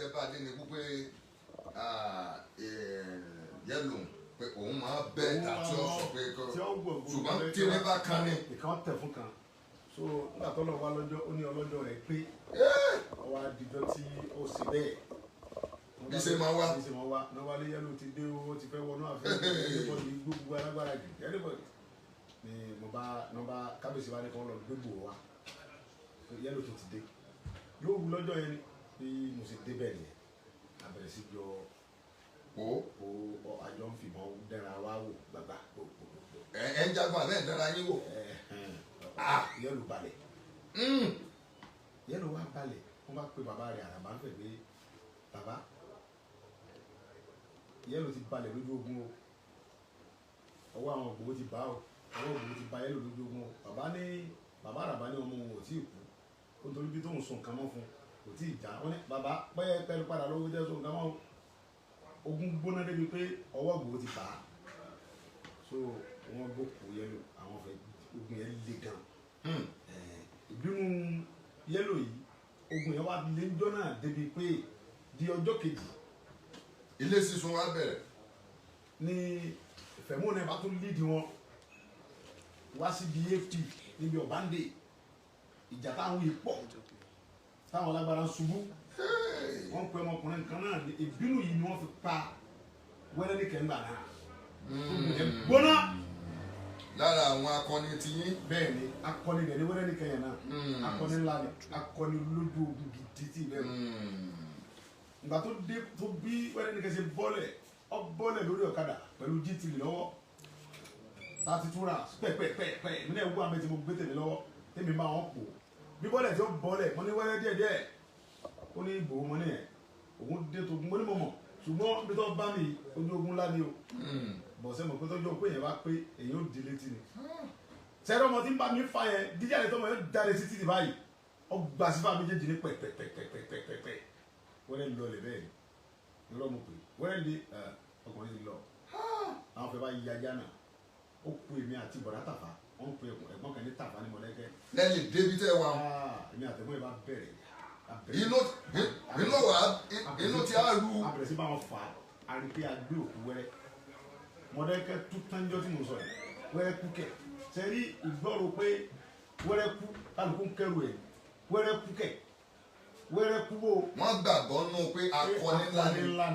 tẹ́ bá dé ni pé yẹ́lò pé òun máa bẹ́ ta tí ó sọ pé ṣùgbọ́n tí ní bá kan ní. ìkan tẹ̀ fún kan so nígbà tó lọ wá lọ́jọ́ ó ní ọlọ́jọ́ rẹ̀ pé ọwọ́ àdìjọ́ tí ó sì bẹ́ẹ̀. bí ṣe máa wá. bí ṣe máa wá náà wálé yẹ́lò ti dé owó ti fẹ́ wọnú àfẹ́ ẹ̀ẹ́dẹ́gbọ̀dì gbogbo alágbára jù ẹ̀ẹ́dẹ́gbọ̀dì ni mo bá kábíyèsí bá ní kí wọ́n lọ gbégbò wa yẹ́lò tó ti dé lóòrù lọ́jọ́ yẹn ni mo sì débẹ̀ nìyẹn abẹ̀rẹ̀ sí jọ o àjọ ń fìmọ̀ dẹ́ra wa wò gbàgbà. ẹ ń jagun àbẹ́ ìdára yín wò. yẹ́lò balẹ̀ yẹ́lò wa balẹ̀ wọ́n bá pe bàbá rẹ̀ àràbà ń fẹ̀ pé bàbá yẹ́lò ti balẹ̀ lójú ogun o ọwọ́ àwọn ògbówó ti bá o ọwọ́ ògbówó ti bá yẹ́lò lójú ogun o bàbá àràbà ní ọmọ òun ò tí ì kú ó torí bí tóun sùn nǹkan mọ́ fún kò tí ì já wọn ní bàbá pẹ́ẹ́ pẹ́ẹ́lú padà lọ́wọ́ jẹ́ sùn nǹkan mọ́ ogun gbóná débi pé ọwọ́ ògbówó ti bá a so wọ́n gbókù yẹ́lò àwọn fẹ́ ogun yẹn le gan ìbínú yẹ́lò yìí ogun yẹn wá lé ńjọ́ náà débi pé di ọjọ́ kejì ilé sísun wa bẹ̀rẹ̀ ní ìfẹ̀mú náà bá tún lídìí wọn wá síbi ap níbi ọ̀bándé ìjà táwọn yìí pọ̀ táwọn lágbára ń ṣubú wọ́n pe ọmọkùnrin kan náà ní ìbínú yìí ni wọ́n fi pa wẹ́rẹ́ ní kẹ́ńgbà náà gbóná. lára àwọn akọni ti yín. bẹ́ẹ̀ ni akọni rẹ̀ ní wẹ́rẹ́ ní kẹ́yìn náà akọni ńlá ni akọni lójú ogun gidi tí bẹ́ẹ̀ ni ìgbà tó bí wẹ́rẹ́ ní kẹ́sẹ̀ bọ́lẹ̀ lórí ọ̀kadà pẹ̀lú gt lọ́wọ́ láti túra pẹ́pẹ́pẹ́ ìmúlẹ̀ ẹ̀gbọ́n àmì tí mo gbé tèmi lọ́wọ́ tèmi máa wọn pò bí bọ́lẹ̀ tí ó bọ́lẹ̀ mo ní wẹ́rẹ́ díẹ̀díẹ̀ ó ní ìbò mo ní ẹ̀ òun dé tó gun mo ní mo mọ̀ ṣùgbọ́n bí tó bá mi ojú ogun ńlá ni o bọ̀sẹ̀ mọ̀ pé tọ́jú pé èèyàn bá pé èèyàn ó di létí ni sẹ́rọ̀ ọmọ tí ń bá mi fa yẹn díjà lè tọ́ mọ̀ yóò dáre sí títì báyìí ọgbà sífà méjèèjì ní pẹ̀pẹ̀pẹ̀pẹ̀pẹ̀pẹ̀ wẹ́rẹ́ lọ lẹ̀ bẹ́ẹ̀ ni lọ́rọ̀ mo pè wẹ́rẹ́ lé ọkùnrin ti lọ àwọn fẹ́ bá yí ajá náà ó kú èmi àti bọ̀dá tàfà wọ́n pe ẹ̀gbọ́n kan ní tàfà ní mọ̀lẹ́kẹ́. lẹ́yìn débi tẹ́ wa. èmi àtẹ̀gbọ́n yìí bá bẹ̀rẹ̀. inú ti á ru. a bẹ̀rẹ̀ sí bá wọn fà á rí pé a gbé òkú wẹ́rẹ́ mọ̀lẹ́kẹ́ tú tánjọ́ tí mo sọ yìí wẹ́rẹ́ kú kẹ̀ sẹ́rí ìgbọ́rò pé wẹ́rẹ́ kú kálukú ń kẹ́rù ẹ̀ wẹ́rẹ́ kú kẹ̀ wẹ́rẹ́ kú bò. wọ́n gbàgbọ́ nù pé akọni ńlá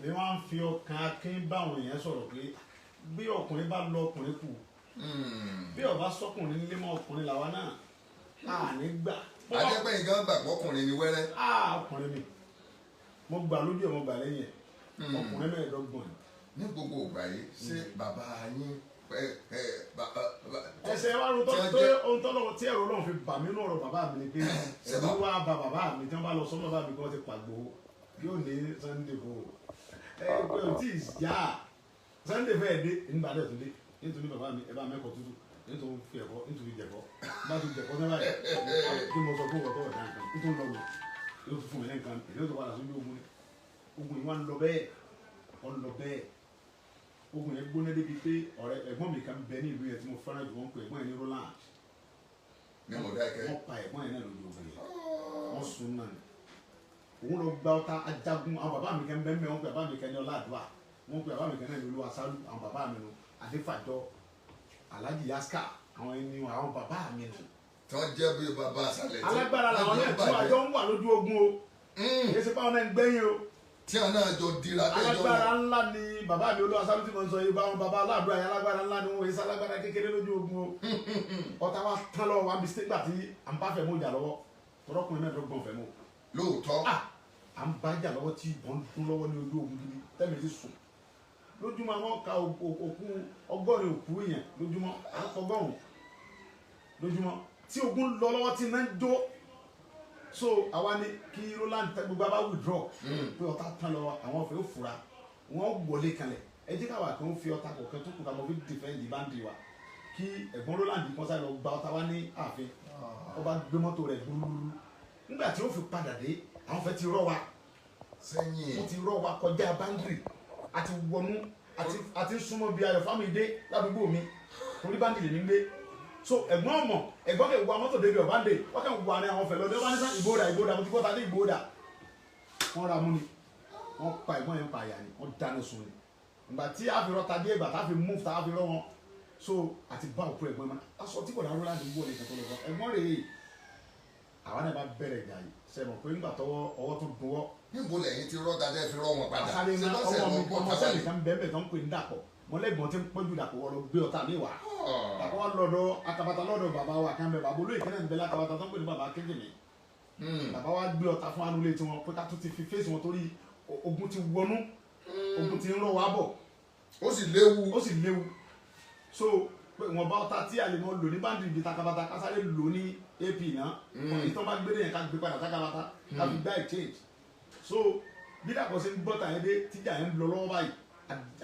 ni wọ́n á fi ọkàn akín báwọn èèyàn sọ̀rọ̀ pé bí ọkùnrin bá lọ ọkùnrin kù bí ọba sọkùnrin nílé mọ́ ọkùnrin làwa náà á ní gbà. adẹ́pẹ́yìn gan gbàgbọ́ ọkùnrin ni wẹ́rẹ́. ọkùnrin mi mo gbà lójú ẹ̀ mo gbà lẹ́yìn ẹ̀ ọkùnrin mẹ́ẹ̀ẹ́dọ́gbọ̀n ni. ní gbogbo ìgbà yìí ṣé bàbá yín ẹsẹ̀ wa ló tọ́ ohun tọ́lọ́ tí ẹ̀rọ náà fi bà mí nínú ọ̀rọ̀ bàbá mi ni pé ẹ̀rọ wa bà bàbá mi tí wọ́n bá lọ sọ́mọ́ bàbá mi kí wọ́n ti pàgbó yóò ní Sunday kó ẹgbẹ́ ò tí ì yá Sunday fẹ́ẹ́ dé nígbà dẹ̀ tó dé nítorí bàbá mi ẹ bá mẹ́kọ̀ọ́ tútù nítorí fi ẹ̀kọ́ nítorí jẹ̀kọ́ bá ti jẹ̀kọ́ náà báyìí kí mo sọ fún ọ̀tọ̀ ọ̀dà nǹkan nítorí lọ wò yóò tún fún mi lẹ́ǹkan èdè tó padà sójú ogun ni ogun yìí wá ń lọ bẹ́ẹ̀ ogun yẹn gbóná débi pé ọ̀rẹ́ ẹ̀gbọ́n mi kan bẹ ní ìlú yẹn tí mo fẹ́ràn jù wọ́n pè ẹ̀gbọ́n yẹn ní Roland wọ́n pa ẹ̀gbọ́n yẹn náà lójú ogun yẹn wọ́n sun náà ni òun lọ gba ọta ajagun àwọn bàbá mi kan bẹ́ẹ̀ wọ́n pè bàbá mi kan ní Ọládùá wọ́n pè bàbá mi kan náà ní Olúwaṣálú àwọn bàbá mi nù Adéfàjọ Alhaji Yaska àwọn ẹni àwọn bàbá mi nù. tí wọ́n jẹ́ bí bàbá àṣàlẹ̀ tí alágbára làwọn náà tí wọ́n àjọ ń wà lójú ogun o èyí ṣe báwọn náà ń gbẹ́yìn o tí a náà jọ dira tẹ́jọ́ alágbára ńlá ni bàbá mi Olúwaṣálú tí mo ń sọ yìí báwọn bàbá Aládùá yẹn alágbára ńlá ni wọn èyí sálágbára kékeré lójú ogun o ọ̀tá wa tán lọ́wọ́ wa bí stégbà tí à ń bá fẹ́ mú ìjà lọ́wọ́ tọrọkùnrin náà dọ́gbọ̀n fẹ́ mú. lóòótọ́ à ń bá ìjà lọ́wọ́ tí ìbọn dún lọ́wọ́ ní ojú ogun gidi tẹ́mi ti sùn lójúmọ́ àwọn ka òkú ọgọ́rin òkú èèyàn lójúmọ́ àkọgọ́rùn lójúmọ́ tí ogun lọ lọ́wọ́ tí iná ń jó so àwa ni kí Roland gbogbo abá withdraw pé ọ̀tá tán lọ àwọn ọ̀fẹ́ òfura wọ́n wọlé kalẹ̀ ẹ jẹ́ káwa kan fi ọ̀tá kọ̀ọ̀kan tó kù ká mọ̀ fi defend báńdì wa kí ẹ̀gbọ́n Roland kan sáré lọ gba ọ̀tá wa ní ààfin ọba gbé mọ́tò rẹ̀ gbúrúgbúrú nígbà tí ó fi padà dé àwọn fẹ́ ti rọ́ wa sẹ́yìn wọ́n ti rọ́ wa kọjá báńdì àti wọnú àti súnmọ́ bí ayọ̀ fámìlì ládùúgbò mi torí báńdì lè ní gbé so ẹ̀gbọ́n ọmọ ẹ̀gbọ́n kẹ wà mọ́tò débi ọ̀báǹdè wọ́n kẹ wà ní àwọn fẹ̀lẹ́ ọdẹ wọn ní sá ìbòdà mo ti gbọ́ta ní ìbòdà wọ́n ra mú ni wọ́n pa ẹ̀gbọ́n yẹn pa àyà ni wọ́n dáná sun ni ìgbà tí a fi rọta dé ìgbà tá a fi move tá a fi rọ wọn so àti bá òkú ẹ̀gbọ́n ma aṣọ tí kò dáró láti wọlé kẹtọ lọ ẹ̀gbọ́n rèé àwa náà bá bẹ̀rẹ̀ ìjà yìí sẹmọ pé nígbà tọwọ́ ọwọ́ tó dùn wọ. níbo lẹ́yìn tí rọta dẹ fi rọ wọn padà. àṣàlẹ̀ iná ọwọ́ mi ọmọ sẹ́yìn kan bẹ́ẹ̀ bẹ́ẹ̀ tó ń pè ní dàpọ̀ mọ̀lẹ́gbọ̀n tí ń pọ́njú dàpọ̀ wọ́n lọ gbé ọ̀tá mi wá. dàpọ̀ wá lọ́dọ̀ akabata lọ́dọ̀ bàbá wa kan bẹ bàbá olóyè kẹ́nẹ́ ń bẹ lákabata tó ń pè ní bàbá kéjì mi. bàbá wa gbé ọ̀tá fún anulé tiwọn pé ká tún ti fi fèsì wọn torí ogun ti wọnú ogun ti ń rọ wá bọ̀. ó sì léwu. ó sì léwu so pé wọn bá ọ̀tá tí a lè mọ lò ní báńdì ibi takabata ká sáré lò ní ap náà ìtàn bá gbé yẹn ká gbé padà takabata ká fi gbá exchange so bí dàpọ̀ sí ń gbọ́ta yẹn dé tíjà yẹn ń lọ lọ́wọ́ báyìí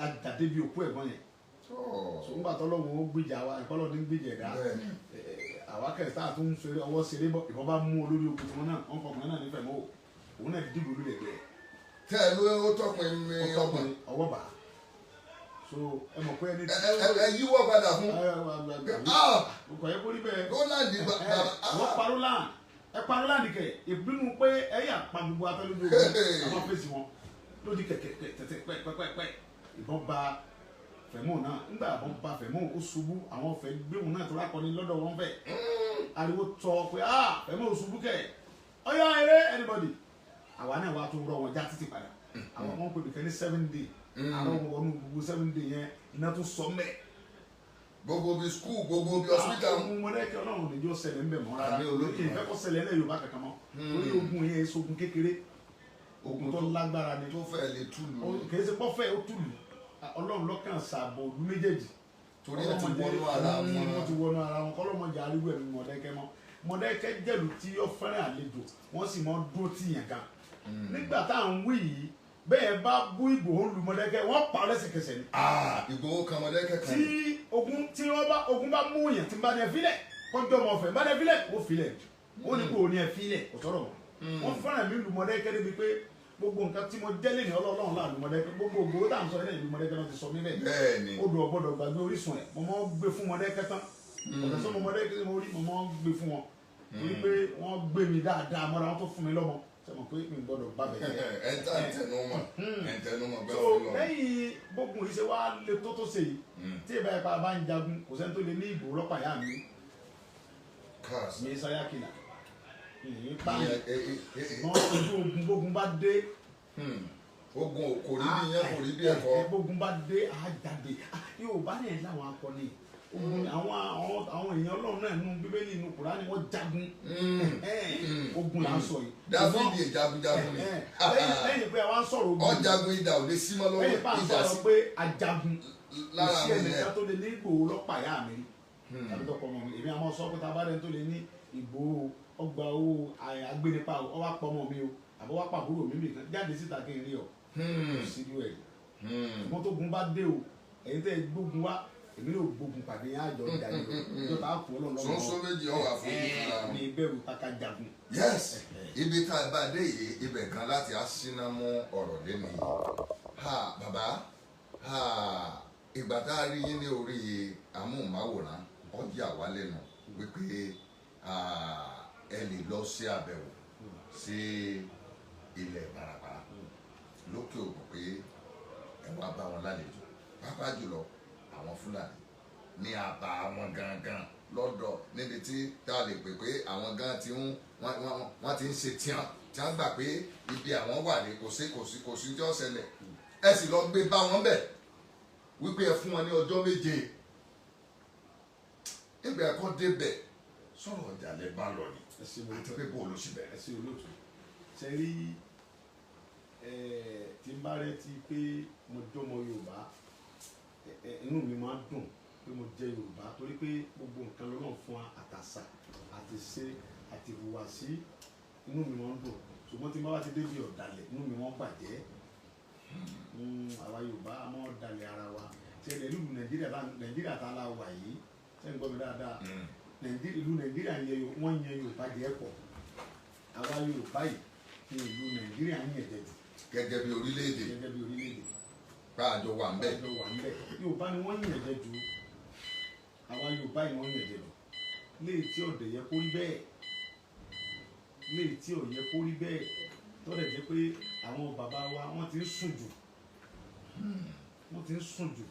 àdàdé bíi òkú ẹ̀gbọ́n yẹn so ńgbà tọ́lọ́wọ́ ó gbìjà wa ìkọ́lọ́ ní gbìjà ẹ̀dá àwa kẹsìtà tó ń fèrè ọwọ́ seré bọ́ ìbọn bá mú olórí okùn tiwọn náà wọn fọkùnrin náà nífẹ̀ẹ́ mọ́ òun náà dìbò lórí ẹ̀gbẹ́ tẹ ẹ ló ó tọkùn mi ọkùnrin ọwọ́ bá so ẹ mọ̀ pé ẹni tí ẹ yíwọ́ padà fún ọkọ̀ yẹ kó rí bẹ́ẹ̀ Roland wọ́n parọ́ láà ẹ parọ́ láà nìkẹ́ ìbínú pé ẹ yà pa gbogbo afẹ́ lójú ogun àwọn fèsì wọn lójú kẹ̀kẹ́ tẹ̀tẹ̀ pẹ́pẹ́pẹ́ ìbọn ba Fẹ̀mú náà nígbà ìbọn ba Fẹ̀mú ó ṣubú àwọn fẹ́ gbéhùn náà tó rákọ ní lọ́dọ̀ wọn fẹ́ ariwo tọ pé Fẹ̀mú ó ṣubú kẹ̀ ọyá eré anybody àwa náà wà tó rọ wọn já títì padà àwọn ọmọ pè bìkẹ́ ní 7 day àwọn ọmọ wọnú gbogbo 7 day yẹn iná tó sọ mẹ́ gbogbo bi school gbogbo bi hospital. àwọn ọmọ rẹ Ọlọ́run níjọ ṣẹlẹ̀ ń bẹ mọ́ rárá ìfẹ́ kọ́ ṣẹlẹ̀ ẹ̀ Yorùbá kankan mọ́ orí ogun yẹn èso ogun kékeré ogun tó lágbára ni tó fẹ́ lè túlù. kì í ṣe pọ́ fẹ́ ó túlù Ọlọ́run lọ́kàn ṣàbò ọdún méjèèjì torí ẹ ti wọnú ara wọn. wọ́n ti wọnú ara wọn kọ́lọ́mọjà arígbó ẹ̀mí Mọ̀dẹ́kẹ́ mọ́ Mọ̀dẹ́kẹ́ jẹ̀lú tí ó fẹ́ràn àlejò wọ́n sì mọ́ dúró tì yàn gan nígbà tá à ń wí yìí bẹ́ẹ̀ bá bú Ìgbòho lu Mọ̀dẹ́kẹ́ wọ́n pa lẹ́sẹ̀kẹsẹ̀ ni. Ìgbòho kan Mọ̀dẹ́kẹ́ kan. tí ogun bá mú yàn tí n bá ní ẹ filẹ̀ kọjọ́ mọ̀ fẹ́ n bá ní ẹ filẹ̀ ó filẹ̀ ó ní kò ní ẹ filẹ̀ kò tọrọ mọ́ wọ́n fẹ́ràn mi lu Mọ̀dẹ́kẹ́ débi pé gbogbo nǹkan tí mo jẹ́ lẹ́nu Ọlọ́run láàlú Mọ̀dẹ́kẹ́ gbogbo ògbó tá à ń sọ ẹlẹ́yìn lu Mọ̀dẹ́kẹ́ náà ti sọ mí bẹ́ẹ̀ ó dùn ọgbọ́dọ̀ gbàgbé orísun ẹ̀ mo mọ́ gbé fún Mọ̀dẹ́kẹ́ tán ọ̀dọ̀ sọ́mọ Mọ̀dẹ́kẹ́ mo rí mo mọ́ gbé fún wọn torí pé wọ́n gbé mi dáadáa mọ́ra wọn tó fún mi lọ́mọ sọmọ pé mi gbọ́dọ̀ bá bẹ jẹ. ẹntẹnumọ bẹ́ẹ̀ fún lọ. lẹ́yìn gbógun yìí ṣe wá lè tó ṣe yìí tí ìbá ipa bá ń jagun kò sẹ́ni tó lè ní Ìgbòho lọ́pàá yá mi. mi sáyà kìlà ìyìn pààyàn ṣùgbọ́n ojú ogun gbógun bá dé. ogun kò rí bí yẹn kò rí bí ẹ̀kọ́. gbógun bá dé àjáde yóò bá ní ẹ̀ láwọn akọni ogun àwọn èèyàn Ọlọ́run náà nínú Bíbélì inú Kùránì wọ́n jagun ogun là ń sọ yìí. Dáfídì jagunjagun ni. lẹ́yìn pé àwa ń sọ̀rọ̀ ogun. ọ̀jagun idà ò lè sí mọ́ lọ́wọ́. lẹ́yìn pé à ń sọ̀rọ̀ pé ajagun kò sí ẹnìkan tó lè ní Ìgbòho lọ́pàá yá mi tàbí tọkọ ọmọ mi èmi àmọ́ sọ pé tá a bá rẹ̀ tó lè ní Ìgbòho ọgbà owó agbénipa ọwọ́ apọ̀ ọmọ mi o àbọ̀ wá pàbúrò mi nìkan jáde síta kí n rí ọ kò sí ní ẹ̀ mo tó gun bá dé o ẹ̀yin tẹ́ gbógun wá èmi ló gbógun pàdé yẹn àjọ ìdájọ́ ìjọ tá a kú Ọlọ́run lọ́wọ́ sọ́nsọ́ méjì ọ̀wà fún mi. ní ìbẹ̀rù taka jagun. yes ibi tá a bá dé yìí ibẹ̀ kan láti aṣínà mú ọ̀rọ̀ lẹ́nu yìí bàbá ìgbà tá a rí yín ní orí amóhùnmáwòrán ọjà wà lẹ́nu wípé ẹ lè lọ sí àbẹ̀wò sí ilẹ̀ Ìbàràpá lókè Ògùn pé ẹ wá bá wọn lálejò pàápàá jùlọ àwọn Fúlàní ní àbá àwọn gangan lọ́dọ̀ níbi tí tá a lè pè pé àwọn gan ti ń wọ́n ti ń ṣe tí wọ́n gbà pé ibi àwọn wà ní kò sí tí ó ṣẹlẹ̀ ẹ sì lọ gbé bá wọn bẹ̀ wípé ẹ fún wọn ní ọjọ́ méje nígbà ẹ̀kọ́ débẹ̀ sọ̀rọ̀ ọjà lẹ bá lọ ni àti pé bó ló ṣe bẹ̀rẹ̀. ẹsẹ olóòtú ṣe rí tí n bá rẹ ti pé mo jọmọ Yorùbá inú mi máa dùn pé mo jẹ́ Yorùbá torí pé gbogbo nǹkan lọ́nà fún àtàṣà àti ṣe àti ìhùwàsí inú mi máa ń dùn ṣùgbọ́n tí n bá wá ti débi ọ̀dàlẹ̀ inú mi máa ń bàjẹ́ àwa Yorùbá a máa dalẹ̀ ara wa ṣe ìlú Nàìjíríà tá a la wà yìí ṣe ń gbọ́ mi dáadáa ìlú Nàìjíríà wọ́n yan Yorùbá jẹ́ pọ̀ àwa Yorùbá yìí ní ìlú Nàìjíríà ń yẹ̀jẹ̀ jù. gẹ́gẹ́ bí orílẹ̀-èdè àjọ wà ń bẹ̀. Yorùbá ni wọ́n yẹ̀jẹ̀ jù àwa Yorùbá yìí wọ́n yẹ̀jẹ̀ jù léè tí ọ̀dẹ̀ yẹ kó rí bẹ́ẹ̀ léè tí ò yẹ kó rí bẹ́ẹ̀ tó lè jẹ́ pé àwọn bàbá wa wọ́n ti ń sùn jù wọ́n ti ń sùn jù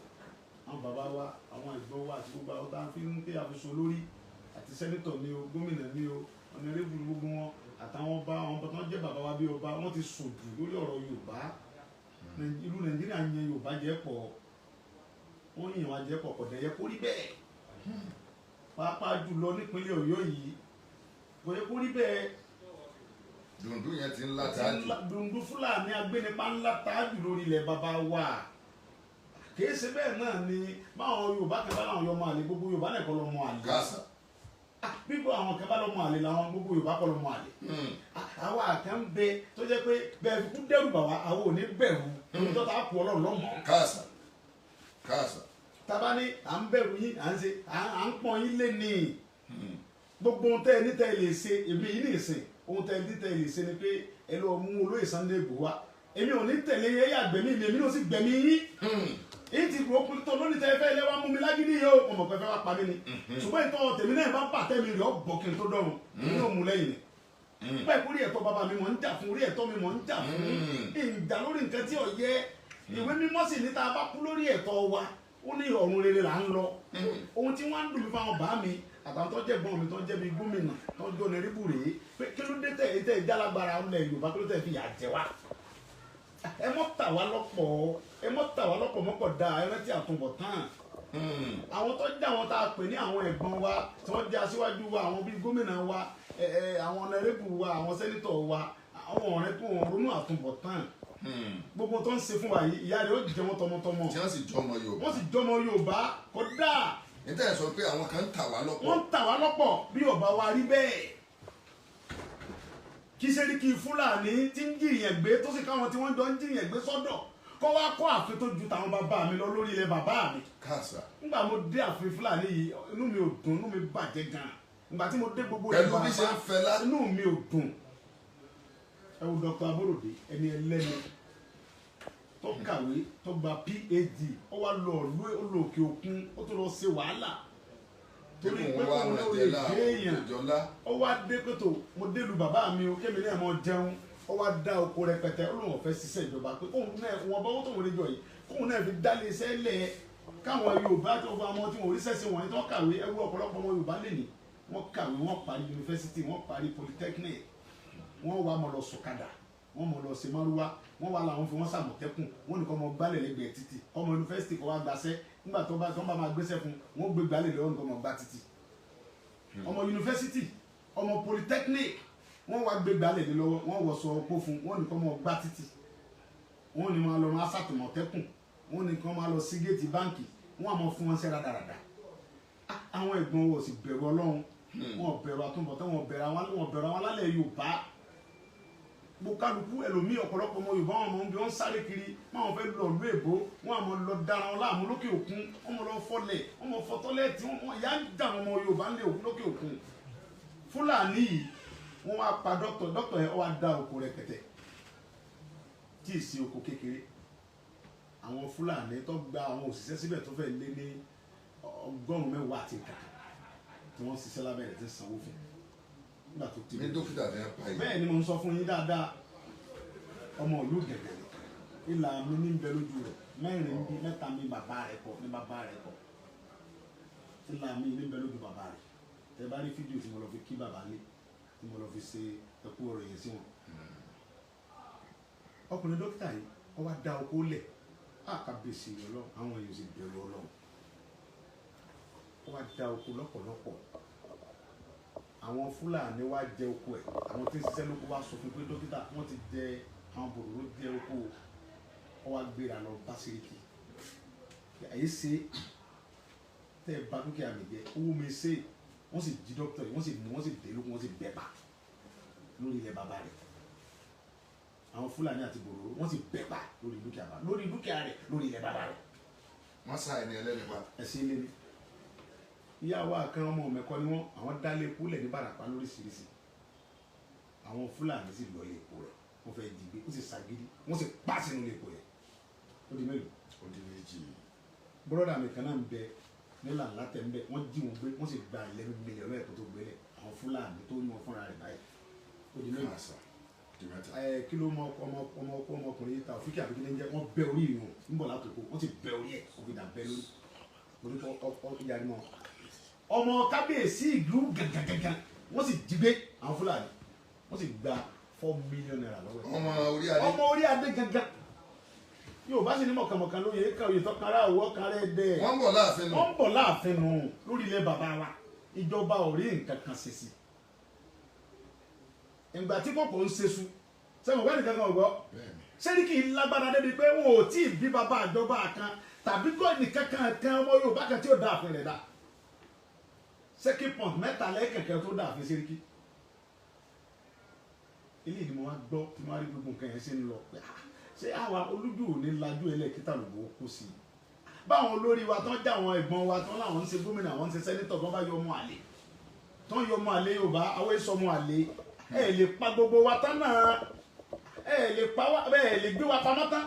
àwọn bàbá wa àwọn ẹ̀gbọ́n wa àti gbogbo àwọn tá a fi ń pé àfiṣọ lórí àti sẹ́nítọ̀ ni o gómìnà ni o ọ̀nàrẹ́bù gbogbo wọn àtàwọn ọba àwọn ọba tó ń jẹ́ bàbá wa bí ọba wọ́n ti sùn jù lórí ọ̀rọ̀ Yorùbá ìlú Nàìjíríà yan Yorùbá jẹ́ pọ̀ wọ́n yìn wá jẹ́ pọ̀ kò dẹ̀ yẹ kó rí bẹ́ẹ̀ pàápàá jùlọ nípínlẹ̀ Ọ̀yọ́ yìí kò yẹ kó rí bẹ́ẹ̀. dùndú yẹn ti ń látájú. dùndú Fúlàní agbénipa ńlá tájù lórí ilẹ̀ bàbá wa kìí ṣe bẹ́ẹ̀ náà ni báwọn Yorùbá kan bá láwọn yọmọ àlè gbogbo Yorùbá náà kọ́ lọ́mọ àlè. kásá. bíbọ àwọn kan bá lọ́mọ àlè làwọn gbogbo Yorùbá kọ́ lọ́mọ àlè. àwa kan bẹ tó jẹ́ pé bẹ́ẹ̀ fi kú dẹ́rù bà wá àwọn ò ní bẹ̀rù tó ta kú Ọlọ́run lọ́mọ. kásá kásá. tábà ní à ń bẹ̀rù yín à ń ṣe à ń pọ́n yín lé ní gbogbo ohun tẹ́ ẹ ní tẹ́ ẹ lè ṣe èmi yìí nìsín ohun tẹ́ ẹ ní tẹ́ ẹ lè ṣe ni pé ẹ lọ mú olóyè Sunday Igboho wá èmi ò ní tẹ̀lé yẹn yà gbẹ̀mí mi èmi náà sì gbẹ̀mí yín èyí ti rò ó tó lónìí tẹ́ ẹ fẹ́ lẹ́wà mú mi lágídí yìí ó ọmọ pẹ́fẹ́ wá pa mí ni ṣùgbọ́n ìtọ́ tèmi náà bá bàtẹ́ mi rẹ̀ ọ́ bọ̀ kí n tó dọ̀rùn èmi náà mú lẹ́yìn ni bẹ́ẹ̀ kúrò ẹ̀tọ́ bàbá mi mọ̀ ń jà fún orí ẹ̀tọ́ mi mọ̀ ń jà fún ìjà lórí nǹkan tí ò yẹ ìwé mímọ́ sì ní tá a bá kú lórí ẹ̀tọ́ wa ó ní ọ̀run rere là ń lọ ohun tí wọ́n ń dùn mí fáwọn bá mi àtàwọn tó jẹ́ gbọ́n mi tó jẹ́ bí gómìnà tó jọ ní ríbù rèé pé kí ló dé tẹ̀ ìjálágbára ọ̀lẹ̀ Yorùbá kí ló tẹ̀ fi yà jẹ wá ẹ mọ́ tà wá lọ́pọ̀ mọ́pọ̀ dáa ẹ rántí àtúbọ̀tán àwọn tó jẹ́ àwọn tá a pè ní àwọn ẹ̀gbọ́n wa tí wọ́n jẹ́ aṣíwájú wa àwọn bíi gómìnà wa àwọn ọ̀nàrẹ́bù wa àwọn sẹ́nítọ̀ wa àwọn ọ̀rẹ́ tó wọn ronú àtúbọ̀tán gbogbo tó ń ṣe fún wa yìí ìyá rẹ̀ ó jẹ wọn tọmọtọmọ tí wọ́n sì jọmọ Yorùbá. wọ́n sì jọmọ Yorùbá kódà. níta ẹ̀ sọ pé àwọn kan ń tà wá lọ́pọ̀. wọ́n ń tà wá lọ́pọ̀ bí ọba wa rí bẹ́ẹ̀ kí sẹ́ríkì Fúlàní tí ń jìyàn gbé tó sì káwọn tí wọ́n jọ ń jìyàn gbé sọ́dọ̀ kọ́ wá kọ́ ààfin tó ju tàwọn bàbá mi lọ lórí ilẹ̀ bàbá mi. kásá. nígbà mo dé ààfin Fúlàní yìí inú mi ò dùn inú mi bàjẹ́ gan nígbà tí mo dé gbogbo pẹ̀lú bí ṣe ń fẹ́ lá. inú mi ò dùn ẹ wo Dr. Aborode ẹni ẹlẹ́ni tó kàwé tó gba PhD ó wá lọ òkè òkun ó tó lọ ṣe wàhálà torí pé kò ní òye kéèyàn ó wá dé pẹ̀tọ̀ mo dé lu bàbá mi o kémi náà mọ jẹun ó wá dá oko rẹpẹtẹ ó lóun fẹ́ ṣiṣẹ́ ìjọba pé kóun náà wọn bá wọn tó wọlé jọ yìí kóun náà fi dálé iṣẹ́ lẹ̀ káwọn Yorùbá tó fọ ọmọ tí wọn ò rí sẹ́sìn wọ̀nyí tó kàwé ẹwú ọ̀pọ̀lọpọ̀ ọmọ Yorùbá lè ní wọ́n kàwé wọ́n parí yunifásitì wọ́n parí polytechnic wọ́n wá mọ̀ lọ sọ̀kadà wọ́n mọ̀ lọ ṣe márúwá wọ́n wá làwọn fi wọ́n sàmọ̀tẹ́kùn wọ́n nìkan mọ̀ gbálẹ̀ lẹ́gbẹ̀ẹ́ títì ọmọ yunifásitì kọ́ wá gbaṣẹ́ nígbà tó bá máa gbéṣẹ́ fún wọ́n gbé gbálẹ̀ lọ́wọ́ nìkan mọ̀ gbá títì ọmọ yunifásitì ọmọ polytechnic wọ́n wá gbé gbálẹ̀ lé lọ́wọ́ wọ́n wọ̀ sọ ọkọ̀ fún wọ́n nìkan mọ̀ gbá títì wọ́n ní máa lọ máa sàtìmọ̀tẹ́kùn wọ́n nìkan máa lọ sí géètì báǹkì wọ́n á mọ̀ fún wọn ṣẹ́ rádaràdà àwọn ẹ̀gbọ́n wọ̀ sì bẹ̀rù Ọlọ́run wọn bẹ̀rù àtúbọ̀tán wọn bẹ̀rù àwọn alálẹ̀ Yorùbá kálukú ẹlòmíì ọ̀pọ̀lọpọ̀ ọmọ Yorùbá wọn mọ̀ bí wọ́n sáré kiri wọn fẹ́ lọ ìlú èbó wọn àmọ́ lọ dára wọn láàmú lókè òkun wọn mọ̀ lọ fọlẹ̀ wọn mọ̀ fọtọ́lẹ́ẹ̀tì wọn ìyá ń dà wọn ọmọ Yorùbá ńlẹ̀ òkun lókè òkun Fúlàní yìí wọn wá pa dókítà yẹn wá da oko rẹpẹtẹ tí ì sí oko kékeré àwọn Fúlàní tó gba àwọn òṣìṣẹ́ síbẹ̀ tó fẹ́ lé ní 100 àti kàkà tí wọ́n ṣiṣẹ́ lábẹ́rẹ́ tí ń sanwó fún nígbà tó ti ní dókítà ní apá yìí. bẹ́ẹ̀ ni mo ń sọ fún yín dáadáa ọmọ ìlú gẹ̀gẹ̀ ìlà mi ní bẹ lójú rẹ̀ mẹ́rin bí mẹ́ta mi bàbá rẹ̀ kọ́ ní bàbá rẹ̀ kọ́ ìlà mi ní bẹ lójú bàbá rẹ̀ tẹ bá rí fídíò tí mo lọ fi kí bàbá lé tí mo lọ fi ṣe ẹkú ọ̀rọ̀ yẹn sí wọn. ọkùnrin dókítà yìí ó wá dá oko lẹ̀ àkàbèsì Ọlọ́run àwọn èèyàn sì bẹ̀rù Ọlọ́run ó wá dá oko lọ́pọ̀lọpọ̀ àwọn Fúlàní wá jẹ oko ẹ̀ àwọn tí ń ṣiṣẹ́ lóko wá sọ fún pé dókítà wọ́n ti jẹ àwọn bòròró jẹ oko ó wá gbéra lọ bá Sẹ́ríkì àyè ṣe tẹ́ ẹ bá dúkìá mi jẹ owó mi ṣe wọ́n sì jí dókítà yìí wọ́n sì mú wọ́n sì dé lóko wọ́n sì bẹ̀ pa lórí ilẹ̀ bàbá rẹ̀ àwọn Fúlàní àti bòròró wọ́n sì bẹ̀ pa lórí dúkìá rẹ̀ lórí ilẹ̀ bàbá rẹ̀. wọ́n sá ẹni ẹlẹ́ni pa. ẹ̀sìn ilé ni ìyàwó àkàn ọmọ mẹ́kọ́ ni wọ́n àwọn dálé epo lẹ̀ ní Bàràpá lóríṣiríṣi àwọn Fúlàní sì lọ ilé epo rẹ̀ wọ́n fẹ́ jí gbé ó sì ṣàgídí wọ́n sì pa sínú ilé epo yẹn ó di mélòó. ó di méjì. bọ́dà mi kan náà ń bẹ nílà ńlá tẹ̀ ń bẹ wọ́n jí wọn gbé wọ́n sì gba 11 mílíọ̀nù ẹ̀kọ́ tó gbélé àwọn Fúlàní tó ní wọn fúnra rẹ̀ báyìí ó di mélòó. kí ló ọmọkùnrin ta òfìkì àbíkí ní jẹ́ wọ́n bẹ orí ìrùn ń bọ̀ látòkò wọ́n ti bẹ orí ẹ̀ òfin dà bẹ lórí orí ìyá ni mọ́ ọmọ kábíyèsí ìlú gàgàgàgà wọ́n sì jí gbé àwọn Fúlàní wọ́n sì gba 4 million naira lọ́wọ́ ẹ̀ ọmọ orí adé gangan yóò bá sì ní mọ̀kànmọ̀kàn lóye ká oyè tọ́kan ara òwò kan rẹ̀ dẹ́ wọ́n ń bọ̀ láàfin nù lórí ilẹ̀ bàbá wa ìjọba ò rí nǹkan kan ṣe sí ìgbà tí kòkò ń ṣe su sẹ́wọ̀n wẹ́ẹ̀nì kankan ọ̀gbọ́ sẹ́ríkì lágbára débi pé wọn ò tí ì bí bàbá àjọba kan tàbí gọ́ọ̀nì kankan kan ọmọ Yorùbá kan tí ó dá àfin rẹ̀ dá sẹ́kì pọ̀ǹt mẹ́ta lẹ́kẹ̀kẹ́ tó dá àfin sẹ́ríkì ilé ìdìbò wa gbọ́ tí wọ́n á rí gbogbo nǹkan yẹn ṣe ń lọ pé ṣé àwa olójú òní lajú ẹlẹ́kítà lòbó kú sí i báwọn olórí wa tán já àwọn ẹ̀gbọ́n wa tán láwọn ń ṣe gómìnà àwọn ń ṣe sẹ́nítọ̀ tán bá yọ ọmọ àlè tán yọ ọmọ àlè Yorùbá àwọn èso ọmọ àlè ẹ lè pa gbogbo wa tán náà ẹ lè pa wá ẹ lè gbé wa pamọ́ tán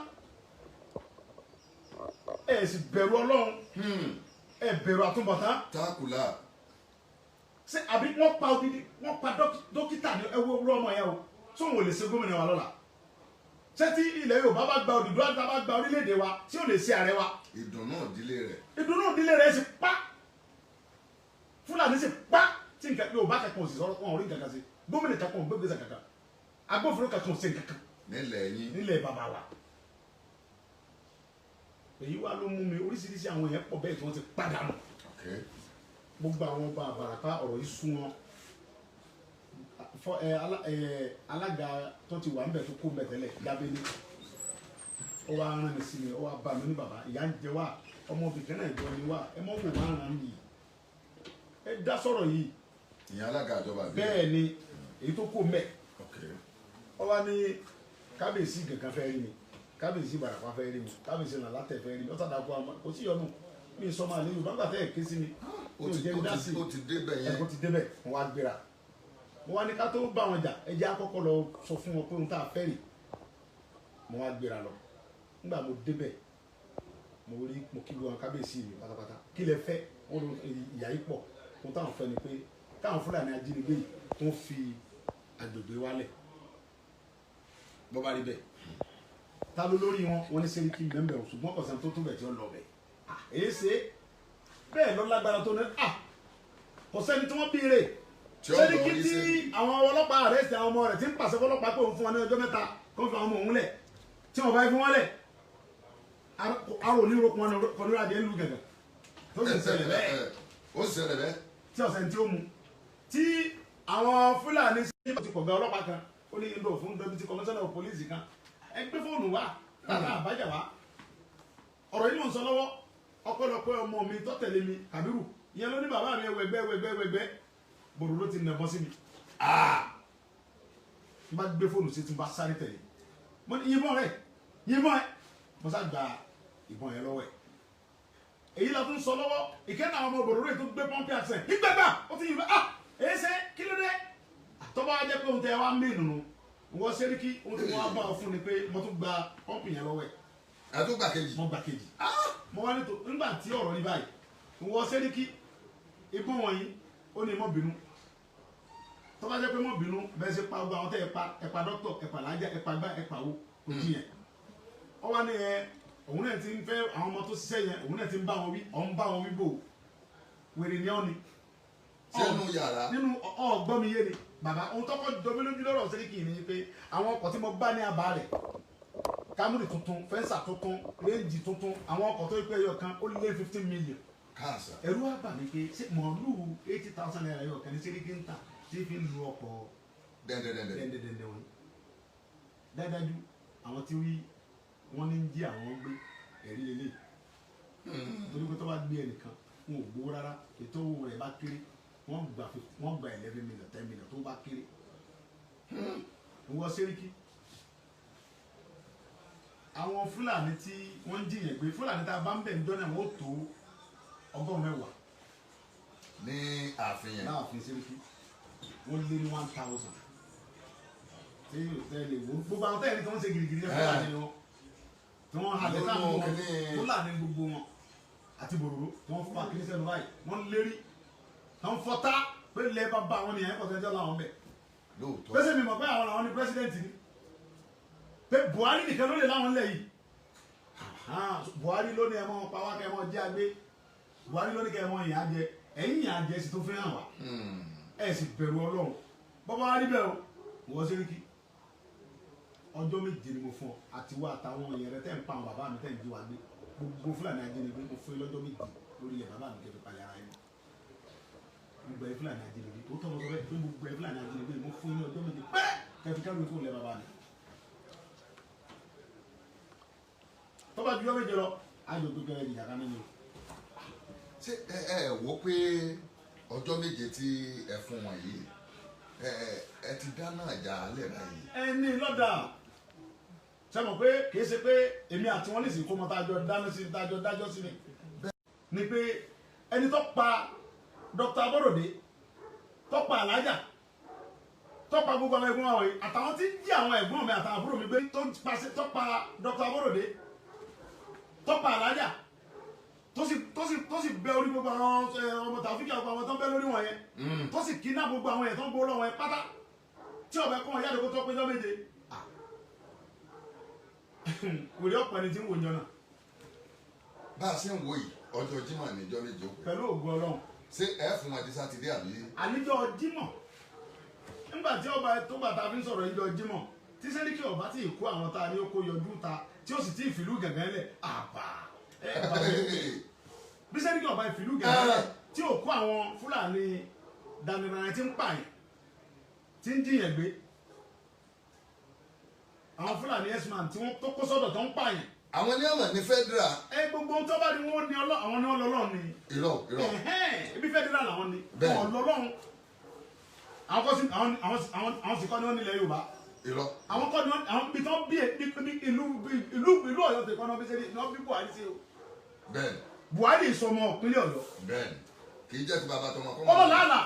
ẹ sì bẹ̀rù Ọlọ́run ẹ bẹ̀rù àtúbọ̀tán. tákùlà. ṣé àbí wọ́n pa odidi wọ́n pa dókítà ní ẹwọ́ ọmọ yẹn o sóhun ò lè ṣe gómìnà wa lọ́la ṣé tí ilẹ̀ Yorùbá bá gba Odùduwà àti bá gba orílẹ̀-èdè wa tí ò lè ṣe ààrẹ wa. ìdùnnú ìdílé rẹ̀ sì pa Fúlàní sì pa tí nǹkan Yorùbá kankan ò sì sọ̀rọ̀ wọn ò rí nǹkan kan sí gómìnà kankan ò gbégbèsè kankan agbófinró kankan ò ṣe kankan nílẹ̀ bàbá wa. èyí wá ló mú mi oríṣiríṣi àwọn èèyàn pọ̀ bẹ́ẹ̀ tí wọ́n ti pàdánù. gbogbo àwọn ọba àbàràpá ọ̀rọ̀ yìí sún wọn alága tó ti wà ń bẹ̀ tó kó mẹ́tẹ́lẹ̀ Dábélé ó wá rán mi sí mi ó wá bá mi ní bàbá ìyá ń jẹ wá ọmọbìnrin náà ìjọ ni wá ẹ mọ́ wò wá rán mi yìí ẹ dá sọ̀rọ̀ yìí. ìyá alága àjọba bíi. bẹ́ẹ̀ ni èyí tó kó mẹ́ ọ wá ní kábíyèsí kankan fẹ́ rí mi kábíyèsí Ìbàràpá fẹ́ rí mi kábíyèsí Nàlátẹ̀ fẹ́ rí mi ọ̀sán dàgbà kò sí yọnu mi sọ máa léyìn bàbá tẹ̀ ké sí mi ó ti débẹ̀ yẹn ó ti débẹ̀ wọn wá gbéra mo wá ní ká tó bá wọn jà ẹ jẹ́ àkọ́kọ́ lọ sọ fún wọn pé ohun tá a fẹ́ rè mo wá gbéra lọ nígbà mo débẹ̀ mo kí wọn kábíyèsí mi pátápátá kí lẹ fẹ́ wọn lọ ìyá yìí pọ̀ ohun táwọn fẹ́ ni pé káwọn Fúlàní ajínigbé yìí tó ń fi agbègbè wálẹ̀ bọ́ bá rí bẹ́ẹ̀ ta ló lórí wọn ní Sẹ́ríkì mẹ́mbẹ̀ ṣùgbọ́n kọ̀sán tó bẹ̀ tí ó lọ bẹ̀ èyí ṣe bẹ́ẹ̀ lọ lágbára tó ní kọ̀sẹ́ni tí wọ́n bíire Sẹ́ríkì tí àwọn ọlọ́pàá arrest àwọn ọmọ rẹ̀ tí ń pàṣẹ fọlọ́pàá pé òun fún wọn ní ọjọ́ mẹ́ta kó fi àwọn ọmọ òun lẹ̀ tí wọ́n bá fi wọ́n lẹ̀ arò onírokun wọn kọ́ ní adìẹ ńlú gẹ̀gẹ̀ tó sì ṣẹlẹ̀ bẹ́ẹ̀ tí ọ̀sẹ̀ tí ó mu tí àwọn Fúlàní sí ti pọ̀gá ọlọ́pàá kan ó ní ìlú òfin deputy commissioner of police kan ẹ gbé fóònù wá bàbá àbájá wá ọ̀rọ̀ yìí mò ń sọ lọ́wọ́ ọpẹ́lọpẹ́ ọmọ mi tó tẹ̀lé mi Kàbírù ìyẹn ló ní bàbá mi wẹ̀gbẹ́ bòrò ló ti nà bọ́ sí mi n bá gbé fóònù sí tí n bá sáré tẹ̀lé mo ní yìnbọn ẹ mo sá gba ìbọn yẹn lọ́wọ́ ẹ̀ èyí la tún sọ lọ́wọ́ ìkẹ́ni àwọn ọmọ bòrò rẹ̀ tó gbé pọ́ńpì àṣẹ ìgbẹ́gbà ó ti yìnbọn èyí ṣe kí ló dé tọ́ba jẹ́ pé òun tẹ wá mí nùnú wọ́n Sẹ́ríkì òun tí wọ́n á bá ọ fún ni pé mo tún gba pọ́ǹpì yẹn lọ́wọ́ ẹ̀. ẹ tún gbà kejì. mo gbà kejì. mo wá nítorí nígbà tí ọ̀rọ̀ ní báyìí wọ́n Sẹ́ríkì ìbọn wọ̀nyí ó ní mọ́ bínú tọ́ba jẹ́ pé mọ́ bínú bẹ́ẹ̀ ṣe pa ọgbà àwọn tẹ́ ẹ̀pa dọ́kítọ̀ ẹ̀pa làájá ẹ̀pa gbá ẹ̀pa wo kò jí yẹn. ọ wá ní òun náà ti ń fẹ́ àwọn ọmọ tó ṣiṣẹ́ yẹn òun náà ti ń bá wọn wí ọ̀n bá wọn wí bò wèrè ni ọ́ ni. sínú yàrá. nínú ọgbọ́n mi yé ni bàbá ohun tó kọ́ jọ mí lójú lọ́rọ̀ Sẹ́ríkì ni pé àwọn ọkọ̀ tí mo bá ní àbá rẹ̀ Camry tuntun fẹ́ǹsà tuntun réǹjì tuntun àwọn ọkọ̀ tó yẹ pé ẹyọ kan ó lé 15 million. ẹ̀rú wá bà mí pé mọ̀ọ́lù 80,000 naira ẹyọ kan ní Sẹ́ríkì ń tà tí fi ń lu ọkọ̀ dẹ́ndẹ́dẹ́ndẹ́ wọn. dájú àwọn tí wọ́n ní ń jí àwọn gbé ẹ̀rí lélẹ̀ torí pé tó bá gbé ẹnìkan wọn ò gbowó rárá ètò owó rẹ̀ bá kéré wọ́n gba 11 million 10 million tó bá kéré wọ́n Sẹ́ríkì àwọn Fúlàní tí wọ́n ń jiyàn gbé Fúlàní tá a bá ń bẹ̀ ń dọ́nà wọ́n tó 100 ní ààfin yẹn láàfin Sẹ́ríkì wọ́n lé ní 1,000 tí yóò tẹ́lẹ̀ wọ́n gbogbo àwọn tẹ́lẹ̀ tí wọ́n ṣe gírígírí ní Fúlàní wọn tí wọ́n halẹ̀ sáà wọn Fúlàní gbogbo wọn àti bòròró tí wọ́n fún akíní sẹ́nu báyìí wọ́n lérí àwọn fọta pé lẹ́ẹ̀ bá bá àwọn nìyẹn pọ̀tẹ́jọ́ làwọn bẹ̀. lóòótọ́ pèsè mi mọ̀ pé àwọn làwọn ní pírẹsidẹ́ǹtì ni pé Buhari nìkan ló lè láwọn ńlẹ̀ yìí Buhari ló ní ẹ mọ́ pa wá kẹ́ ẹ mọ́ jẹ́ àgbé Buhari ló ní kẹ́ ẹ mọ́ ìyá jẹ ẹ̀yìn ìyá jẹ sì tó fi hàn wá ẹ̀ sì bẹ̀rù Ọlọ́run bọ́bá wá rí bẹ́ẹ̀ o wọ́n Sẹ́ríkì ọjọ́ méje ni mo fún ọ àti wá àtàwọn èèyàn rẹ tẹ́ ń pa àwọn bàbá mi tẹ́ ń jí wa gbé gbogbo Fúlàní ajínigbé mo fún yín lọ́jọ́ méje lórí ilẹ̀ bàbá mi kẹfì palẹ̀ ara yín gbogbo ẹ̀ Fúlàní ajínigbé ó tọ́ mo sọ bẹ́ẹ̀ pé gbogbo ẹ̀ Fúlàní ajínigbé mo fún yín ọjọ́ méje pẹ́ kẹfì kẹrù fún ilẹ̀ bàbá mi tó bá ju ọjọ́ méje lọ ayọ̀ tó kẹrẹ ìjà kan nínú. ṣé ẹ wò pé ọjọ́ méje tí ẹ fún wọn yìí ẹ ti dáná ìjà alẹ́ báyìí. ẹ ní lọ́dà ṣe mọ̀ pé kì í ṣe pé èmi àti wọn lè sì kó mọ tájọ dáná sí tájọ dájọ́ sí ni pé ẹni tó pa Dr. Aborode tó pa Alájà tó pa gbogbo àwọn ẹ̀gbọ́n àwọn yìí àtàwọn tí ń jí àwọn ẹ̀gbọ́n mi àtàwọn àbúrò mi gbé tó pa Dr. Aborode tó pa Alájà tó sì bẹ orí gbogbo àwọn ọmọ Tàfíkì àgbà àwọn tó ń bẹ lórí wọn yẹn tó sì kidnap gbogbo àwọn yẹn tó ń gbó lọ́wọ́ yẹn pátá tí ọbẹ̀ kọ́ wọn jáde kó tó péjọ́ méje wòlé ọ̀pọ̀ ẹni tí ń wò jọ náà. bá a ṣe ń wo yìí ọjọ́ Jímọ̀ níjọ́ méje ó pẹ́. pẹ̀lú ògùn Ọlọ́run. ṣé ẹ fún wọn di sátidé àbí. àníjọ́ Jímọ̀ nígbà tí ọba tó bàtà fi ń sọ̀rọ̀ níjọ́ Jímọ̀ tí Sẹ́ríkì ọba tí ì kó àwọn tá a ní ó kó yọjú ta tí ó sì tí ì fìlú gàngán lẹ̀ àbá bí Sẹ́ríkì ọba ìfìlú gàngán lẹ̀ tí ò kó àwọn Fúlàní dànìrànà tí ń pààyàn tí ń jiyàn gbé àwọn Fúlàní x-man tí wọ́n tó kó sọ́dọ̀ tó ń pààyàn. àwọn ní ọmọ ní federal. gbogbo tó bá ní wọn ní àwọn ní wọn lọ́lọ́run ni. irọ́. ibi federal làwọn ni. bẹ́ẹ̀ wọn lọ́lọ́run àwọn sì kọ́ ni wọ́n nílẹ̀ Yorùbá. irọ́. àwọn kọ́ ni wọ́n àwọn ibi tó bí ìlú Ọ̀yọ́ ti kọ́ ní wọ́n bí Buhari sí o. bẹ́ẹ̀ni. Buhari sọmọ ìpínlẹ̀ Ọ̀yọ́. bẹ́ẹ̀ni kì í jẹ́ ti bàbá tọmọ kọ́. ọlọ́ làálà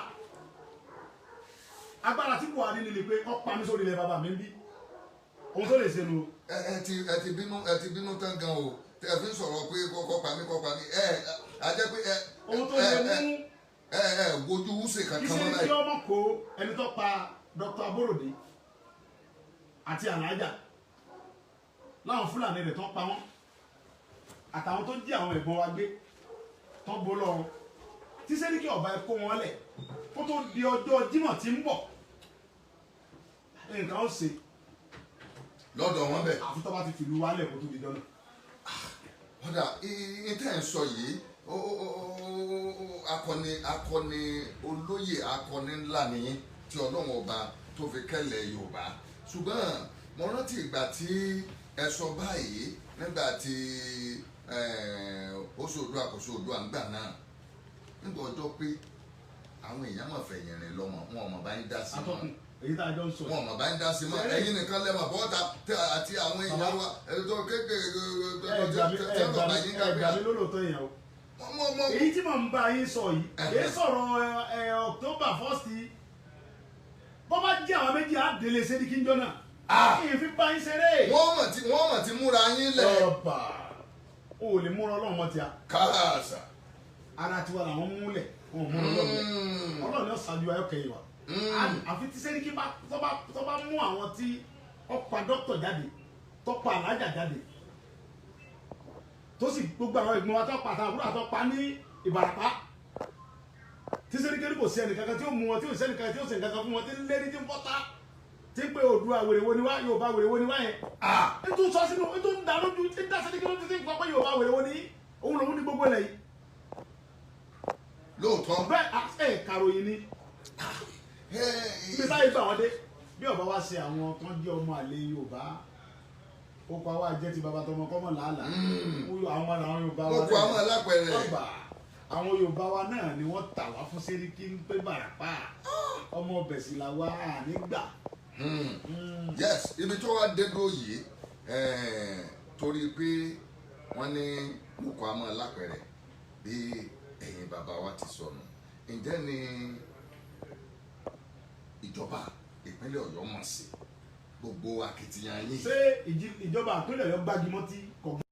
agbára tí Buhari nílé pé kọ́ pa mí sórí ilẹ̀ bàbá mi ń bí ohun tó lè ṣe nu. ẹ ti bínú tán gan o tẹ fi ń sọ̀rọ̀ pé kọ́ pa mí a jẹ́ pé ohun tó lè mú. wojú wúṣe kankan mọ́ iṣẹ́ báyìí. tí ọmọ kó ẹni tó pa Dr. Aborode àti Alájà láwọn Fúlàní rẹ̀ tó pa wọ́n àtàwọn tó jí àwọn ẹ̀gbọ́n wa gbé tó bó lọ́wọ́ tí Sẹ́ríkì ọba ẹ kó wọn lẹ̀ kó tó di ọjọ́ Jímọ̀ tí ń bọ̀ nǹkan ó ṣe lọ́dọ̀ wọn bẹ̀. àfi tó bá ti fìlú wálẹ̀ kó tó di dọ́nà. kódà ìtẹ́ ń sọ yìí akọni olóyè akọni ńlá nìyí tí Ọlọ́run ọba tó fi kẹ́lẹ̀ Yorùbá ṣùgbọ́n mo rántí ìgbà tí ẹ sọ báyìí nígbà tí Oṣòdùà Oṣòdùà ńgbà náà nígbà ọjọ́ pé àwọn èèyàn mọ̀ fẹ̀yìn rìn lọ́mọ wọn ò mọ̀ bá ń dá sí wọn èyí tá a jọ ń sọ. wọn ò mọ̀ bá ń dá sí wọn ẹ̀yin nìkan lẹ́mọ̀ bọ́ta àti àwọn èèyàn wa ẹ̀rọ kékeré ẹ̀gbà mi lólóòótọ́ èèyàn o. èyí tí mò ń bá yín sọ yìí èyí sọ̀rọ̀ October 1st bọ́ bá jẹ́ àwọn méjì á délé Sẹ́ríkì ń jọ náà kí n fi bá yín ṣeré. wọ́n mọ̀ ti múra yín lẹ̀. ọba o ò lè múra Ọlọ́run mọ́ ti a. káàsà. ara tiwa làwọn múlẹ̀ wọn ò múra Ọlọ́run lẹ̀ Ọlọ́run ní ọ̀sán ju ayọ́kẹ́yìn wa. àfi tí Sẹ́ríkì tó bá mú àwọn tí ọ̀pá dókítà jáde tó pa Alájà jáde tó sì gbogbo àwọn ìgbìmọ̀ wa tó pa àtàwọn àbúrò àtọ́ pa ní Ìbàràpá tí Sẹ́ríkì kò sí ẹnìkankan tí ó mú wọn tí ó sí ẹnìkankan tí ó sì nǹkankan fún wọn tí ń lérí tí ń fọ́tá tí ń pé Oòduà wèrèwo ni wá Yorùbá wèrèwo ni wá yẹn nítorí sọ sínú nítorí ń da lójú tí ń dá Sẹ́ríkì lójú tí ń fọ́ pé Yorùbá wèrèwo ni òun lòun ní gbogbo ilẹ̀ yìí. lóòótọ́. bẹ́ẹ̀ kàròyìn ni ibi táyé gbà wọ́n dé bí ọba wa ṣe àwọn kan jẹ́ ọmọ àlè Yorùbá ó kọ àwa jẹ́ ti bàbá tọmọ kọ́mọ làálàá àwọn Yorùbá wa ó kọ àwọn alápẹ̀rẹ̀ ọgbà àwọn Yorùbá wa náà ni wọ́n tà wá fún Sẹ́ríkì ń pé Bàràpá ọmọ ọbẹ̀ sì là wá nígbà. yes ibi tó wá dé dúró yìí torí pé wọ́n ní lóko àmọ́ alápẹ̀rẹ̀ bí ẹ̀yin bàbá wa ti sọnù ǹjẹ́ ni ìjọba ìpínlẹ̀ Ọ̀yọ́ mọ̀ sí gbogbo akitiyan yín. ṣé ìjọba ìpínlẹ̀ Ọ̀yọ́ gbájúmọ́ tí kò